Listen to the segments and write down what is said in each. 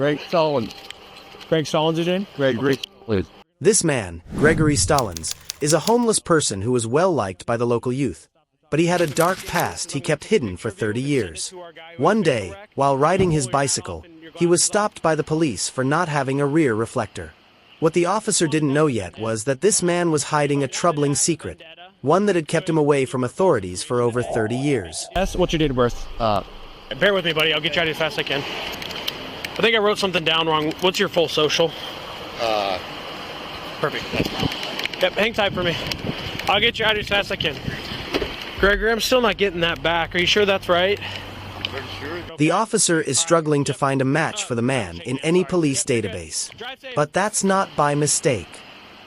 Greg Stallings. Greg Stallings, is in? Gregory Stallings. This man, Gregory Stallings, is a homeless person who was well liked by the local youth. But he had a dark past he kept hidden for 30 years. One day, while riding his bicycle, he was stopped by the police for not having a rear reflector. What the officer didn't know yet was that this man was hiding a troubling secret, one that had kept him away from authorities for over 30 years. Yes, what's your date of birth? Bear with me, buddy. I'll get you out as fast as I can. I think I wrote something down wrong. What's your full social? Perfect. Yep, hang tight for me. I'll get you out as fast as I can. Gregory, I'm still not getting that back. Are you sure that's right? The officer is struggling to find a match for the man in any police database. But that's not by mistake.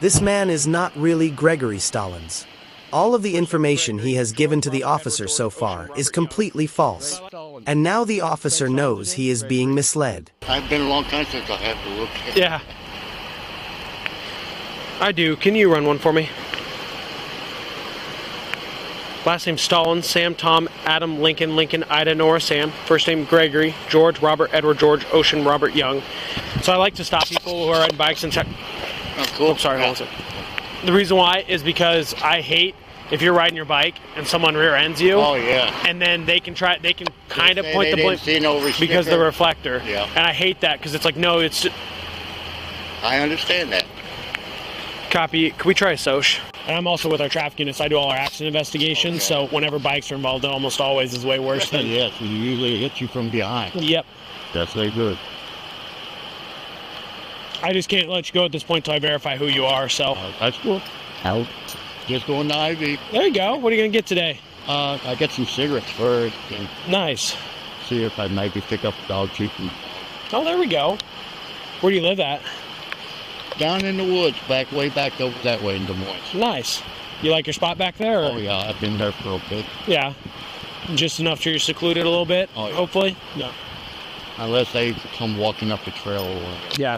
This man is not really Gregory Stallings. All of the information he has given to the officer so far is completely false. And now the officer knows he is being misled. I've been a long time since I had to look at. Yeah. I do. Can you run one for me? Last name Stallings, Sam, Tom, Adam, Lincoln, Ida, Nora, Sam. First name Gregory, George, Robert, Edward, George, Ocean, Robert, Young. So I like to stop people who are riding bikes and check. Oh, cool. I'm sorry, hold on a second. The reason why is because I hate if you're riding your bike and someone rear ends you. Oh yeah. And then they can kind of point the blame because the reflector. Yeah. And I hate that because it's like, no, it's. I understand that. Copy. Can we try a SOCH? And I'm also with our traffic units. I do all our accident investigations, so whenever bikes are involved, it almost always is way worse than... Yes, it usually hits you from behind. Yep. That's very good. I just can't let you go at this point until I verify who you are, so... That's cool. I'll just go in the IV. There you go. What are you going to get today? I get some cigarettes first. And Nice. see if I maybe pick up dog treatment. Oh, there we go. Where do you live at? Down in the woods, way back over that way in Des Moines. Nice. You like your spot back there? Or? Oh yeah, I've been there for a bit. Yeah. Just enough to you're secluded a little bit, hopefully? Yeah. Unless they come walking up the trail or whatever. Yeah.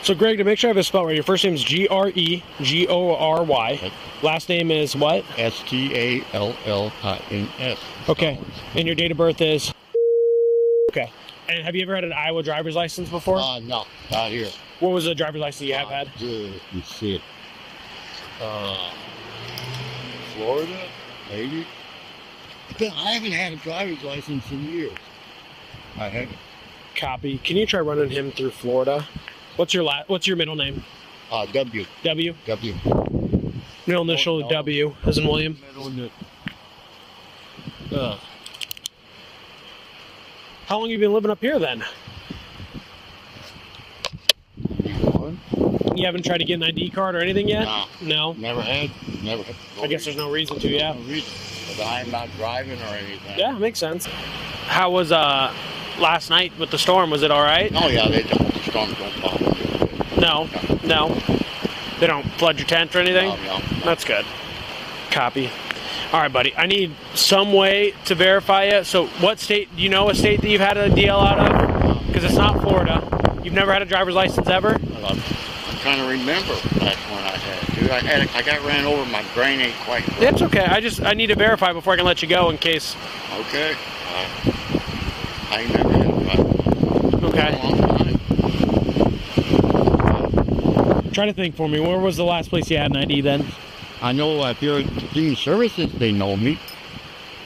So Greg, to make sure I have a spell right, your first name is Gregory. Okay. Last name is what? Stallins. Okay. And your date of birth is? Okay. And have you ever had an Iowa driver's license before? No, not here. What was the driver's license you have had? You see it. Florida, maybe. But I haven't had a driver's license in years. I haven't. Copy. Can you try running him through Florida? What's your middle name? W. W? W. Middle initial No. W, as in William? How long have you been living up here then? You haven't tried to get an ID card or anything yet? No. No? Never had. I guess there's no reason to, yeah. No reason. But I'm not driving or anything. Yeah, makes sense. How was last night with the storm? Was it all right? Oh yeah, the storms don't bother me. No. They don't flood your tent or anything? No. That's good. Copy. All right, buddy. I need some way to verify it. So what state, do you know a state that you've had a DL out of? Because it's not Florida. You've never had a driver's license ever? I'm trying to remember that one I had. Dude, I got ran over. My brain ain't quite right. It's okay. I need to verify before I can let you go in case. Okay. I never had a driver's license. Okay. A long time. Try to think for me. Where was the last place you had an ID then? I know if you're Human Services, they know me.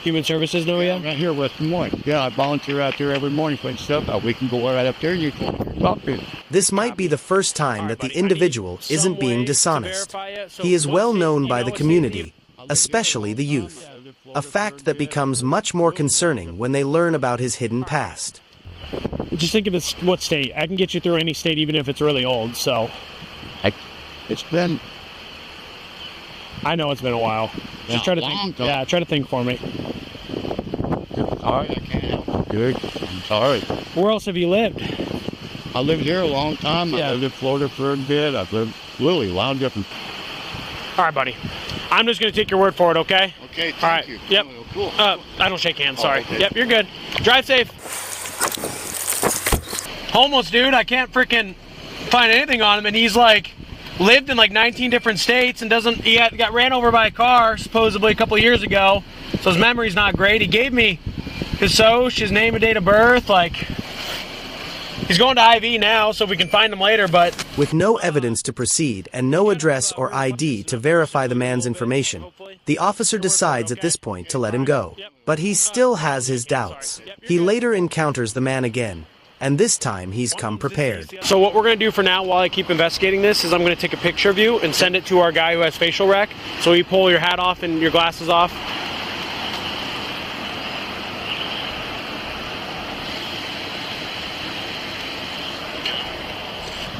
Human Services know you? Right here, West Des Moines. Yeah, I volunteer out there every morning for stuff. We can go right up there and you can talk to me. This might be the first time that the individual isn't being dishonest. He is well known by the community, especially the youth. A fact that becomes much more concerning when they learn about his hidden past. Just think of this, what state. I can get you through any state even if it's really old, so. It's been... I know it's been a while. Just try to think. Yeah, try to think for me. Sorry, I can't help you. Good. I'm sorry. Where else have you lived? I lived here a long time. Yeah. I lived in Florida for a bit. I've lived literally a lot of different... All right, buddy. I'm just going to take your word for it, okay? Okay, thank All right. you. Yep. Oh, cool. I don't shake hands, sorry. Okay. Yep, you're good. Drive safe. Homeless dude, I can't freaking find anything on him, and he's like... lived in like 19 different states and got ran over by a car supposedly a couple of years ago, so his memory's not great. He gave me his SOCH, his name and date of birth, like, He's going to IV now, so we can find him later, but... With no evidence to proceed and no address or ID to verify the man's information, the officer decides at this point to let him go. But he still has his doubts. He later encounters the man again, and this time he's come prepared. So what we're going to do for now while I keep investigating this is I'm going to take a picture of you and send it to our guy who has facial rec. So you pull your hat off and your glasses off.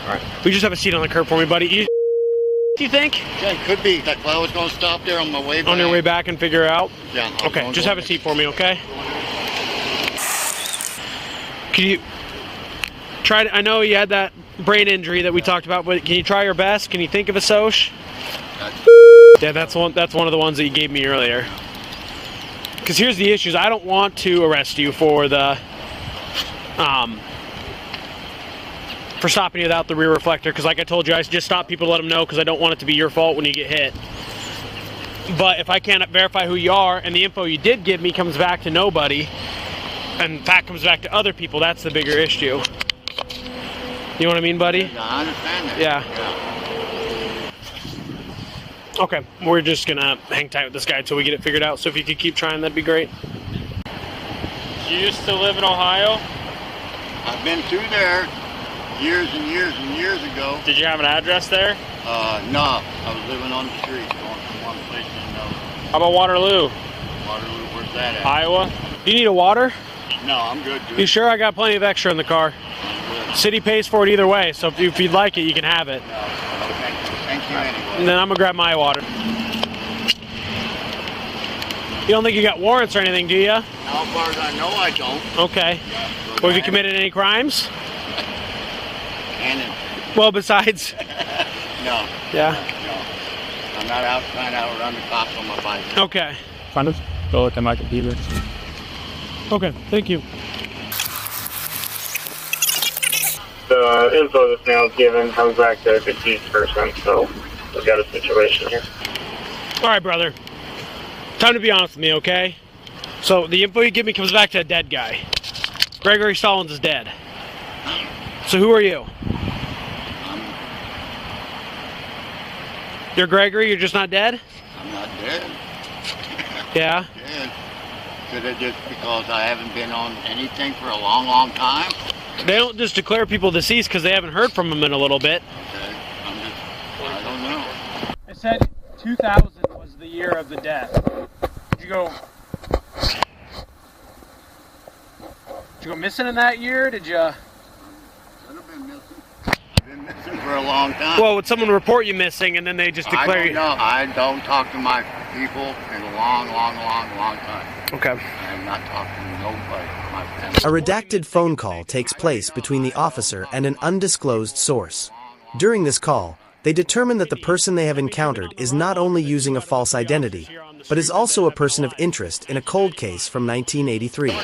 All right. We just have a seat on the curb for me, buddy. Do you think? Yeah, it could be. That's why I was going to stop there on my way back. On your way back and figure it out? Yeah. Okay, just have a seat for me, okay? Can you try to, I know you had that brain injury that we talked about, but can you try your best? Can you think of a soch? Yeah, that's one of the ones that you gave me earlier. Because here's the issues. I don't want to arrest you for the for stopping you without the rear reflector, because like I told you, I just stop people to let them know because I don't want it to be your fault when you get hit. But if I can't verify who you are and the info you did give me comes back to nobody, and that comes back to other people, that's the bigger issue. You know what I mean, buddy? Yeah, I understand that. Yeah. Okay, we're just gonna hang tight with this guy until we get it figured out, so if you could keep trying, that'd be great. You used to live in Ohio? I've been through there years and years and years ago. Did you have an address there? No. I was living on the street, going from one place to another. How about Waterloo? Waterloo, where's that at? Iowa? Do you need a water? No, I'm good, dude. You sure? I got plenty of extra in the car. City pays for it either way, so if you'd like it, you can have it. No, thank you anyway. And then I'm gonna grab my water. You don't think you got warrants or anything, do you? As far as I know, I don't. Okay. Well, have you committed any crimes? And Well, besides... no. Yeah? No. I'm not out trying to outrun the cops on my bike. Okay. Find us. Go look at my computer. Okay, thank you. The info this now is given comes back to a deceased person, so we've got a situation here. All right, brother. Time to be honest with me, okay? So the info you give me comes back to a dead guy. Gregory Stallings is dead. So who are you? You're Gregory, you're just not dead? I'm not dead. Yeah? Dead. Could it just because I haven't been on anything for a long, long time? They don't just declare people deceased because they haven't heard from them in a little bit. Okay. I don't know. It said 2000 was the year of the death. Did you go missing in that year? Did you? I've been missing. I've been missing for a long time. Well, would someone report you missing and then they just declare you? I don't talk to my people in a long, long, long, long time. Okay. I'm not talking to nobody. My family. A redacted phone call takes place between the officer and an undisclosed source. During this call, they determine that the person they have encountered is not only using a false identity, but is also a person of interest in a cold case from 1983.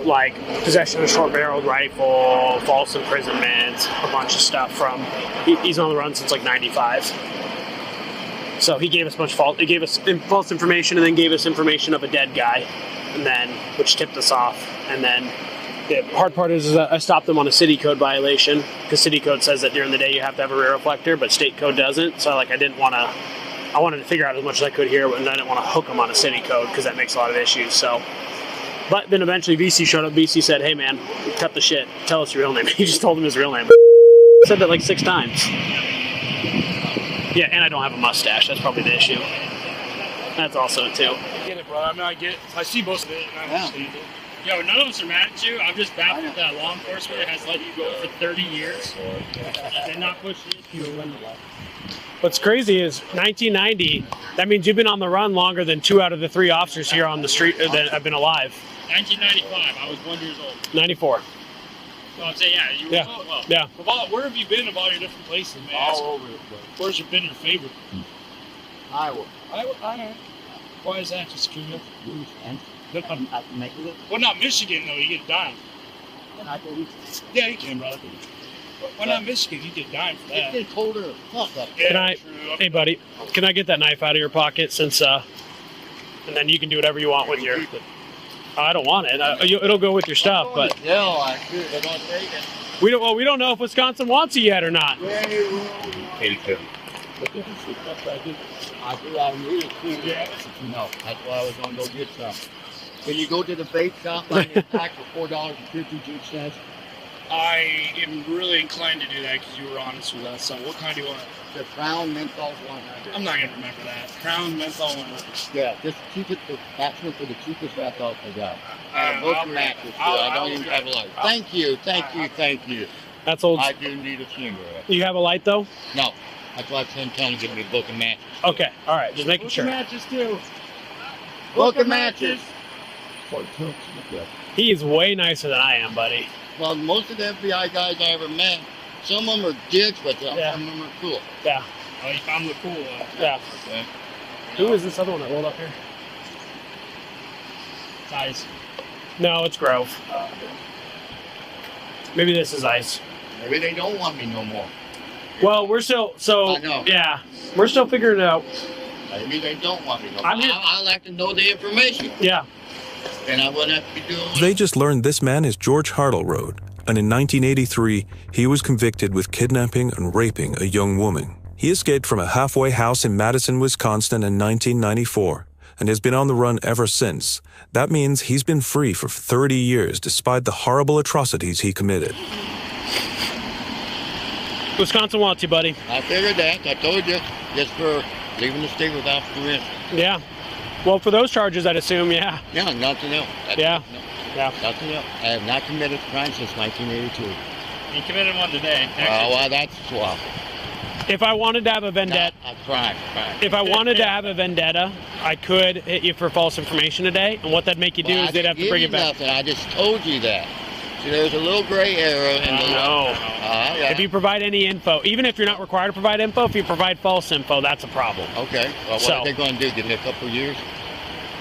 Like possession of a short-barreled rifle, false imprisonment, a bunch of stuff from. He's on the run since like '95. So he gave us a bunch of false. He gave us false information, and then gave us information of a dead guy, and then which tipped us off. And then the hard part is I stopped them on a city code violation because city code says that during the day you have to have a rear reflector, but state code doesn't. So I didn't want to. I wanted to figure out as much as I could here, but I didn't want to hook them on a city code because that makes a lot of issues. So. But then eventually VC showed up. VC said, "Hey man, cut the shit. Tell us your real name." He just told him his real name. Said that like 6 times. Yeah, and I don't have a mustache. That's probably the issue. That's also too. I get it, bro. I mean, I see most of it, and I understand it. Yo, none of us are mad at you. I'm just baffled that law enforcement has let you go for 30 years and not push the issue. What's crazy is 1990. That means you've been on the run longer than 2 out of the 3 officers here on the street that have been alive. 1995. I was 1 year old. 94. So I'd say, yeah, you were well. Yeah. Where have you been of all your different places, man? All over the place. Where's been your favorite? Iowa. Iowa. Why is that? Just curious. Well, Well, not Michigan, though. You get dying. Yeah, you can, brother. Why not Michigan? You get dying for that. It's getting colder as fuck up Yeah, Can true. hey buddy, can I get that knife out of your pocket since and then you can do whatever you want with your. I don't want it. It'll go with your stuff, but Yeah, I do. They're gonna take it. we don't. Well, we don't know if Wisconsin wants it yet or not. Yeah, they will. 82. But this is the stuff I do. I need it too. Yeah. No, that's why I was gonna go get some. Can you go to the bait shop and get a pack for $4.52? I am really inclined to do that because you were honest with us. So what kind do you want? The Crown Menthol 100. I'm not going to remember that. Crown Menthol 100. Yeah, this cheapest, that's one for the cheapest menthol I got. I'll Both matches. I'll- I don't I'll- even have a light. Thank you. That's old. I do need a cigarette. You have a light though? No, that's why I'm telling you to give me a book of matches. Okay. All right. Just making sure. Matches too. Book of matches. He is way nicer than I am, buddy. Well, most of the FBI guys I ever met, some of them are dicks, but some of them are cool. Yeah. Oh, you found the cool one. Yeah. Okay. Who is this other one that rolled up here? Size. No, it's Grove. Maybe this is Ice. Maybe they don't want me no more. Well, we're still I know. Yeah, we're still figuring it out. Maybe they don't want me no more. I'm here- I like to know the information, Yeah. and I wouldn't have to be doing. They just learned this man is George Hartleroad, and in 1983, he was convicted with kidnapping and raping a young woman. He escaped from a halfway house in Madison, Wisconsin in 1994, and has been on the run ever since. That means he's been free for 30 years despite the horrible atrocities he committed. Wisconsin wants you, buddy. I figured that. I told you, just for leaving the state without permission. Yeah. Well, for those charges, I'd assume, yeah. Yeah, nothing else. That's Yeah. it. No, Yeah. nothing else. I have not committed a crime since 1982. You committed one today. Well, that's swell. If I wanted to have a vendetta, A crime. if I wanted to have a vendetta, I could hit you for false information today. And what that'd make you do Well, is they'd have to bring it back. Nothing. I just told you that. See, there's a little gray area in the law. No. Yeah. If you provide any info, even if you're not required to provide info, if you provide false info, that's a problem. Okay. Well, what So- are they going to do? Give me a couple of years?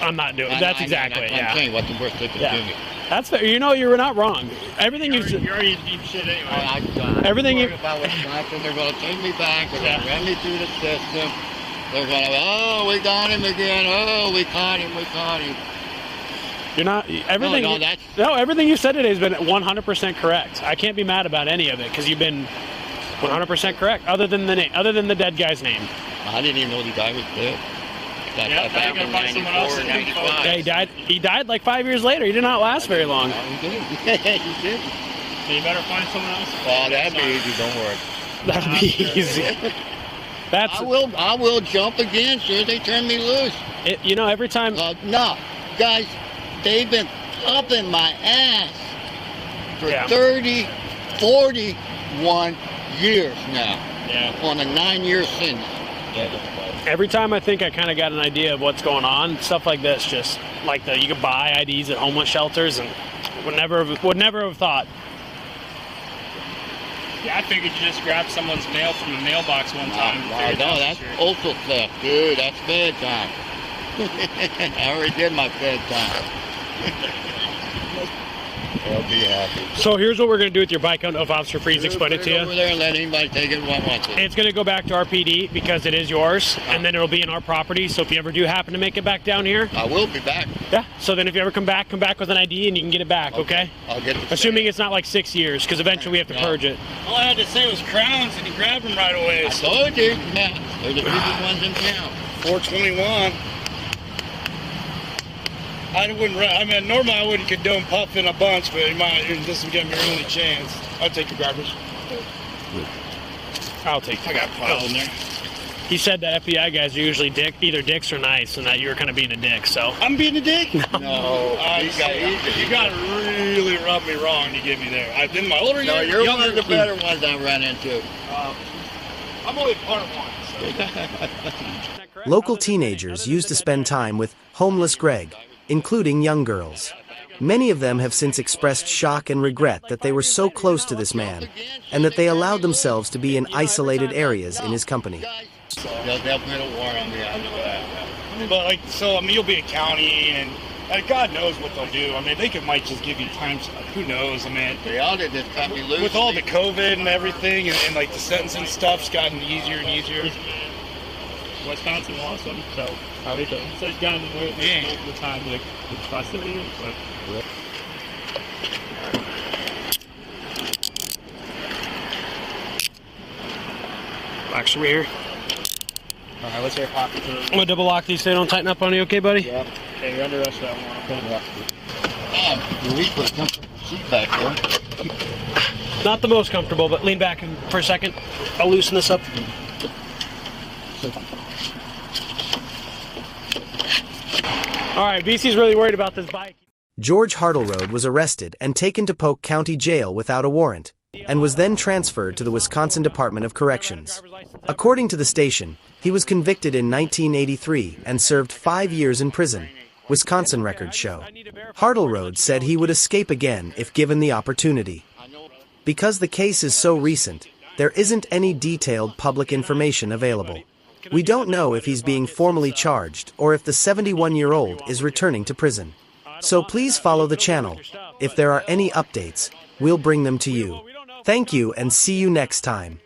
I'm not doing. That's exactly it. I'm Yeah. saying what's the worst they can Yeah. do me. That's fair. You know, you're not wrong. Everything You're you've already in deep shit anyway. Everything you- about Wisconsin, they're going to take me back. They're going Yeah. to run me through the system. They're going to, oh, we got him again. Oh, we caught him. You're not everything. No, that's- No, everything you said today has been 100% correct. I can't be mad about any of it because you've been 100% correct. Other than the dead guy's name. I didn't even know the guy was dead. Yeah, now you gotta find someone else to do it. Yeah, he died. He died like 5 years later. He did not last very long. He did. He did. So you better find someone else. Oh, that'd be easy. Don't worry. That'd be easy. That's I will jump again as soon as they turn me loose. it, you know. Every time. No, guys, they've been up in my ass for Yeah. 30, 41 years now. Yeah. On a 9-year sentence. Every time I think I kind of got an idea of what's going on, stuff like this, just like you could buy IDs at homeless shelters, and would never have thought. Yeah, I figured you just grabbed someone's mail from the mailbox one time. No, that's postal theft, dude. That's bedtime. I already did my bedtime. I'll be happy. So here's what we're going to do with your bike. I don't know if Officer Freeze explained it to you. Over there and let anybody take it what wants it. It's going to go back to our PD because it is yours, and then it'll be in our property. So if you ever do happen to make it back down here, I will be back. yeah. So then if you ever come back with an ID and you can get it back, okay? I'll get the Assuming it's not like 6 years, because eventually we have to purge it. All I had to say was crowns, and he grabbed them right away. I told you. Yeah, they're the biggest ones in town. 421. I wouldn't. I mean, normally I wouldn't condone puffing a bunch, but this is gonna be your only chance. I'll take your garbage. I'll take it. I got piles in there. He said that FBI guys are usually either dicks or nice, and that you were kind of being a dick. So I'm being a dick. No, You got to really rub me wrong to get me there. I've been my older no, years. you're one of the better ones I run into. I'm only part of one. So. Local teenagers used to spend time with homeless Greg, including young girls. Many of them have since expressed shock and regret that they were so close to this man, and that they allowed themselves to be in isolated areas in his company. They'll put a warrant on me after that. But I mean, you'll be in county, and God knows what they'll do. I mean, might just give you time. Who knows? I mean, They all did just cut me loose. with all the COVID and everything, and like the sentencing stuff's gotten easier and easier. Wisconsin lost him, so he's gotten multiple times like the custody. But Box over here. all right, let's hear pocket. I'm gonna double lock these so they don't tighten up on you, okay, buddy? Yep. Okay, you're under us that one. Okay. Yep. Man, we put a comfortable seat back there. Not the most comfortable, but lean back for a second. I'll loosen this up. All right, BC's really worried about this bike. George Hartleroad was arrested and taken to Polk County Jail without a warrant, and was then transferred to the Wisconsin Department of Corrections. According to the station, he was convicted in 1983 and served 5 years in prison, Wisconsin records show. Hartleroad said he would escape again if given the opportunity. Because the case is so recent, there isn't any detailed public information available. We don't know if he's being formally charged or if the 71-year-old is returning to prison. So please follow the channel. If there are any updates, we'll bring them to you. Thank you and see you next time.